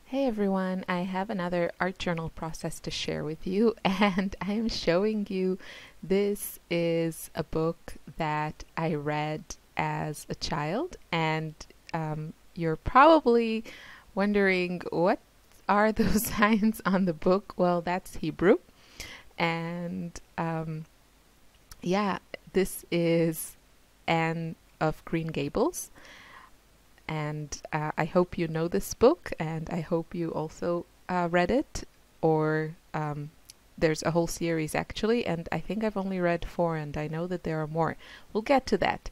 Hey everyone, I have another art journal process to share with you, and I am showing you this is a book that I read as a child, and you're probably wondering what are those signs on the book? Well, that's Hebrew, and yeah, this is Anne of Green Gables. And I hope you know this book, and I hope you also read it, or there's a whole series actually, and I think I've only read 4, and I know that there are more. We'll get to that.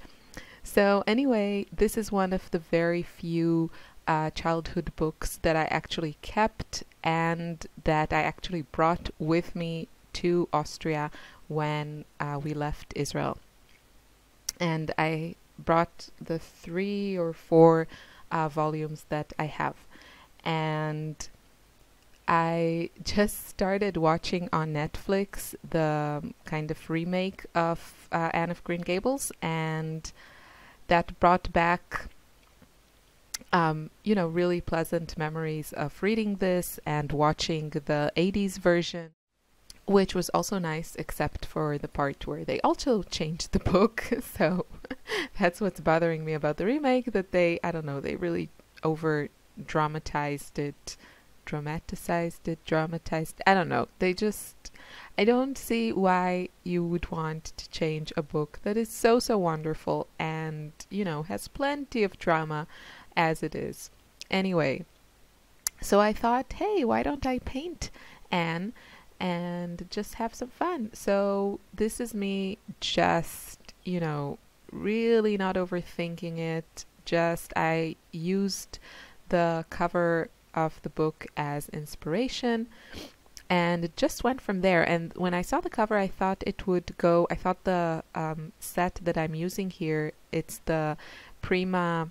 So anyway, this is one of the very few childhood books that I actually kept and that I actually brought with me to Austria when we left Israel. And I brought the 3 or 4 volumes that I have. And I just started watching on Netflix the kind of remake of Anne of Green Gables, and that brought back really pleasant memories of reading this and watching the 80s version, which was also nice, except for the part where they also changed the book. So that's what's bothering me about the remake, that they really over dramatized it. I don't know. I don't see why you would want to change a book that is so wonderful and, has plenty of drama as it is. Anyway, so I thought, hey, why don't I paint Anne and just have some fun? So this is me just, really not overthinking it. Just I used the cover of the book as inspiration, and it just went from there. And when I saw the cover, I thought it would go. I thought the set that I'm using here, it's the Prima,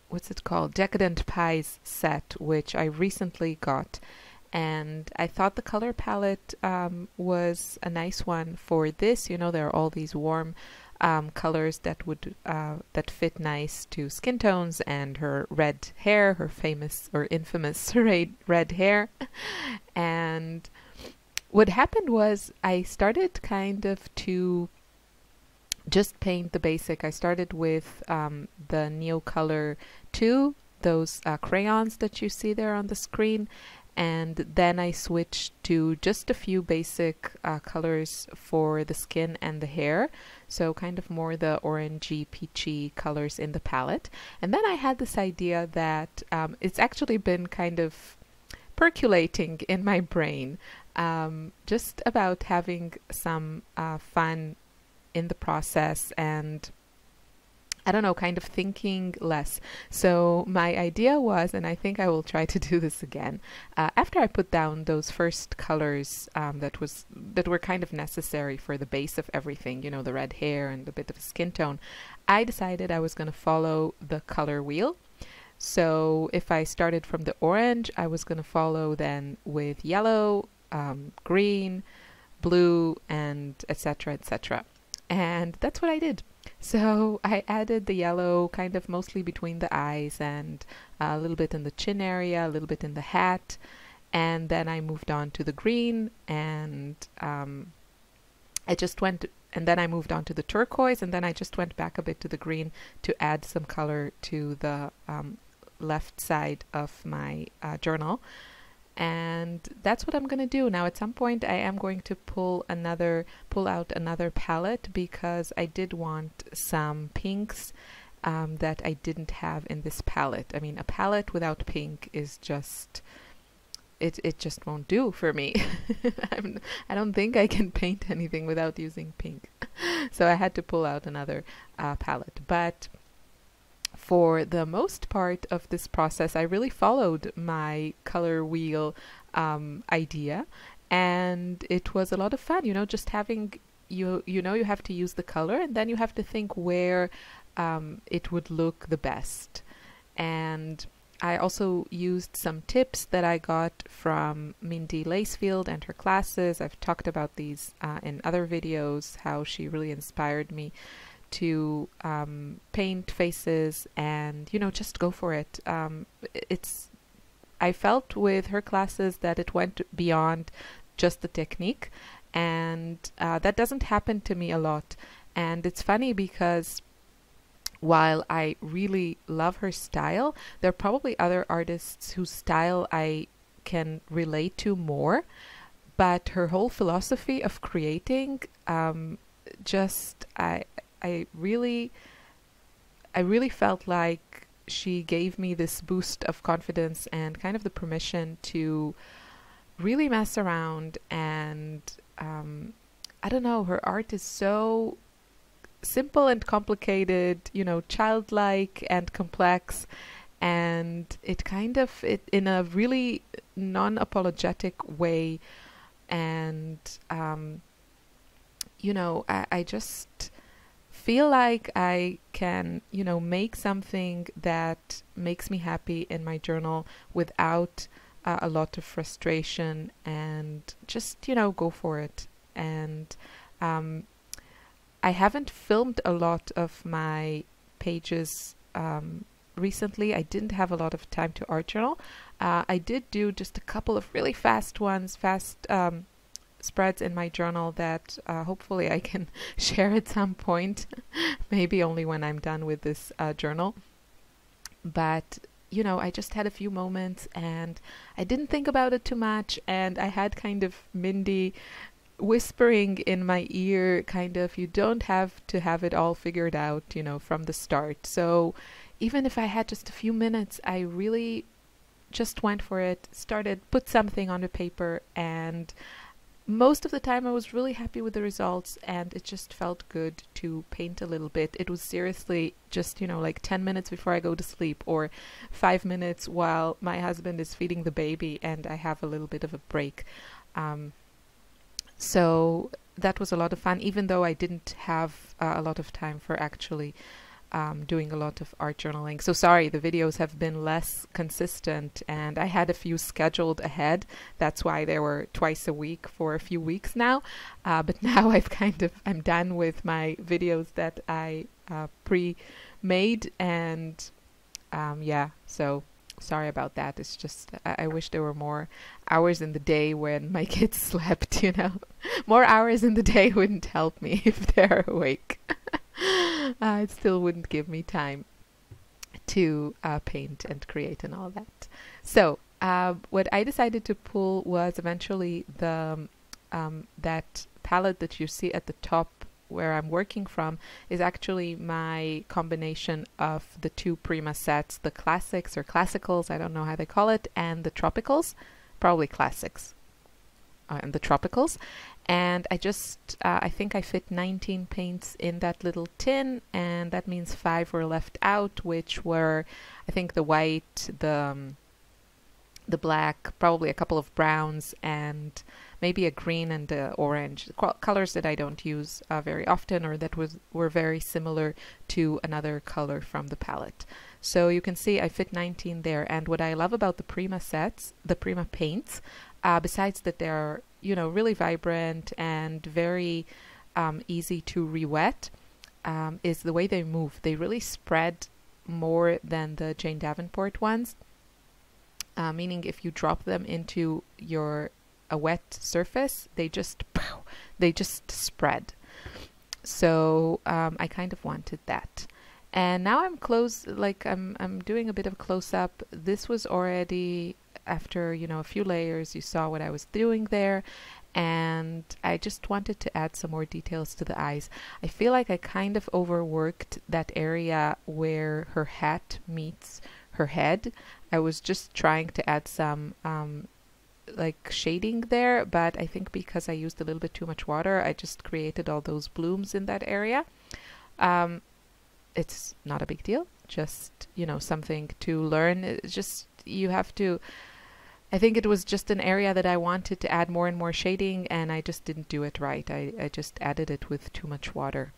what's it called? Decadent Pies set, which I recently got. And I thought the color palette was a nice one for this. There are all these warm colors that would that fit nice to skin tones and her red hair, her famous or infamous red hair. And what happened was I started kind of to just paint the basic. I started with the Neocolor 2, those crayons that you see there on the screen. And then I switched to just a few basic colors for the skin and the hair. So kind of more the orangey, peachy colors in the palette. And then I had this idea that it's actually been kind of percolating in my brain, just about having some fun in the process and I don't know, kind of thinking less. So my idea was, and I think I will try to do this again, after I put down those first colors that were kind of necessary for the base of everything, the red hair and a bit of skin tone, I decided I was going to follow the color wheel. So if I started from the orange, I was going to follow then with yellow, green, blue, and etc., etc. And that's what I did. So I added the yellow kind of mostly between the eyes and a little bit in the chin area, a little bit in the hat. And then I moved on to the green, and then I moved on to the turquoise, and then I just went back a bit to the green to add some color to the left side of my journal. And that's what I'm going to do. Now at some point I am going to pull out another palette, because I did want some pinks that I didn't have in this palette. I mean, a palette without pink is just, it just won't do for me. I don't think I can paint anything without using pink. So I had to pull out another palette. But for the most part of this process, I really followed my color wheel idea, and it was a lot of fun. Just having you have to use the color, and then you have to think where it would look the best. And I also used some tips that I got from Mindy Lacefield and her classes. I've talked about these in other videos, how she really inspired me to paint faces and, you know, just go for it. I felt with her classes that it went beyond just the technique, and that doesn't happen to me a lot. And it's funny because while I really love her style, there are probably other artists whose style I can relate to more, but her whole philosophy of creating, just I really felt like she gave me this boost of confidence and kind of the permission to really mess around. And I don't know, her art is so simple and complicated, you know, childlike and complex, and it kind of, it in a really non-apologetic way. And you know, I just feel like I can, you know, make something that makes me happy in my journal without a lot of frustration, and just, you know, go for it. And I haven't filmed a lot of my pages recently. I didn't have a lot of time to art journal. I did do just a couple of really fast ones, spreads in my journal that hopefully I can share at some point, maybe only when I'm done with this journal. But, you know, I just had a few moments and I didn't think about it too much, and I had kind of Mindy whispering in my ear, kind of, you don't have to have it all figured out, you know, from the start. So even if I had just a few minutes, I really just went for it, put something on the paper, and most of the time I was really happy with the results, and it just felt good to paint a little bit. It was seriously just, you know, like 10 minutes before I go to sleep, or 5 minutes while my husband is feeding the baby and I have a little bit of a break. So that was a lot of fun, even though I didn't have a lot of time for actually doing a lot of art journaling. So sorry, the videos have been less consistent, and I had a few scheduled ahead. That's why they were twice a week for a few weeks now. But now I'm done with my videos that I pre-made, and yeah, so sorry about that. It's just, I wish there were more hours in the day when my kids slept, you know. More hours in the day wouldn't help me if they're awake. It still wouldn't give me time to paint and create and all that. So what I decided to pull was eventually the that palette that you see at the top where I'm working from is actually my combination of the two Prima sets, the classics or classicals, I don't know how they call it, and the tropicals, probably classics, and the tropicals. And I just, I think I fit 19 paints in that little tin, and that means 5 were left out, which were, I think, the white, the black, probably a couple of browns, and maybe a green and orange, colors that I don't use very often, or that were very similar to another color from the palette. So you can see I fit 19 there. And what I love about the Prima sets, the Prima paints, besides that they're, you know, really vibrant and very easy to re-wet, is the way they move. They really spread more than the Jane Davenport ones, meaning if you drop them into a wet surface, they just spread. So I kind of wanted that. And now I'm doing a bit of close-up. This was already after, you know, a few layers. You saw what I was doing there, and I just wanted to add some more details to the eyes. I feel like I kind of overworked that area where her hat meets her head. I was just trying to add some like shading there, but I think because I used a little bit too much water, I just created all those blooms in that area. It's not a big deal, just, you know, something to learn. It's just, you have to, I think it was just an area that I wanted to add more and more shading, and I just didn't do it right. I just added it with too much water.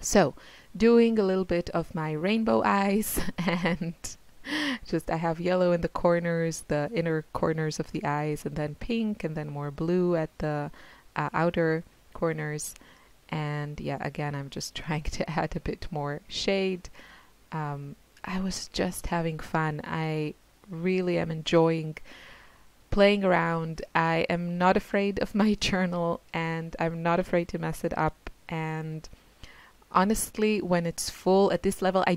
So doing a little bit of my rainbow eyes, and just I have yellow in the corners, the inner corners of the eyes, and then pink, and then more blue at the outer corners. And yeah, again, I'm just trying to add a bit more shade. I was just having fun. I really am enjoying playing around. I am not afraid of my journal, and I'm not afraid to mess it up. And honestly, when it's full at this level, I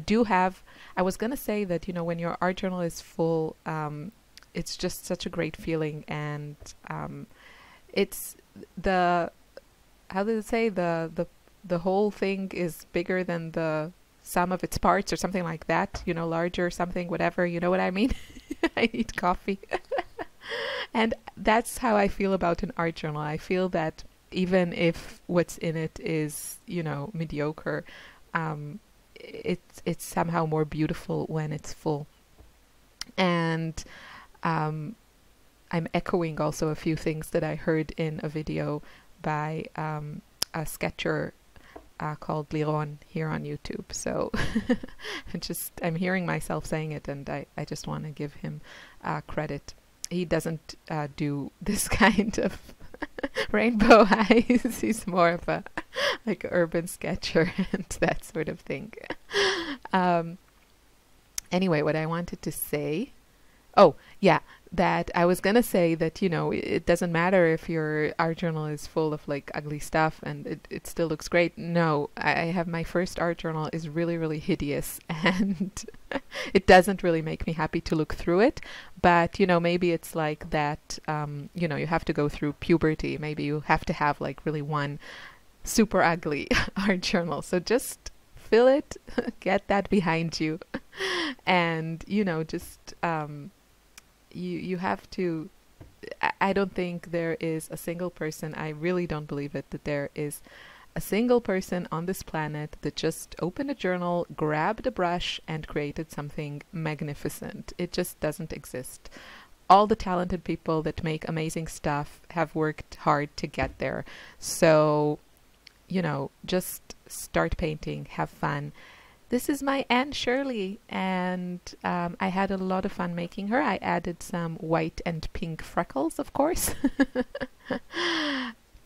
was going to say that, when your art journal is full, it's just such a great feeling. And it's the, how did it say? The whole thing is bigger than the sum of its parts, or something like that, larger something, whatever, you know what I mean? I need coffee. And that's how I feel about an art journal. I feel that even if what's in it is, mediocre, it's somehow more beautiful when it's full. And I'm echoing also a few things that I heard in a video by a sketcher called Liron here on YouTube. So I'm hearing myself saying it, and I just want to give him credit. He doesn't do this kind of rainbow eyes. He's more of a like urban sketcher and that sort of thing. Anyway, what I wanted to say, that I was gonna say that, it doesn't matter if your art journal is full of like ugly stuff and it still looks great. No, I have my first art journal is really, really hideous, and it doesn't really make me happy to look through it. But, maybe it's like that, you have to go through puberty. Maybe you have to have like really one super ugly art journal. So just fill it, get that behind you, and, just, you have to, I don't think there is a single person, I really don't believe it, that there is a single person on this planet that just opened a journal, grabbed a brush, and created something magnificent. It just doesn't exist. All the talented people that make amazing stuff have worked hard to get there. So, just start painting, have fun. This is my Anne Shirley, and I had a lot of fun making her. I added some white and pink freckles, of course.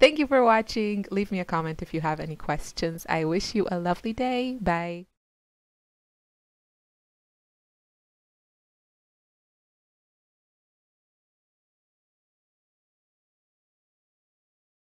Thank you for watching. Leave me a comment if you have any questions. I wish you a lovely day. Bye.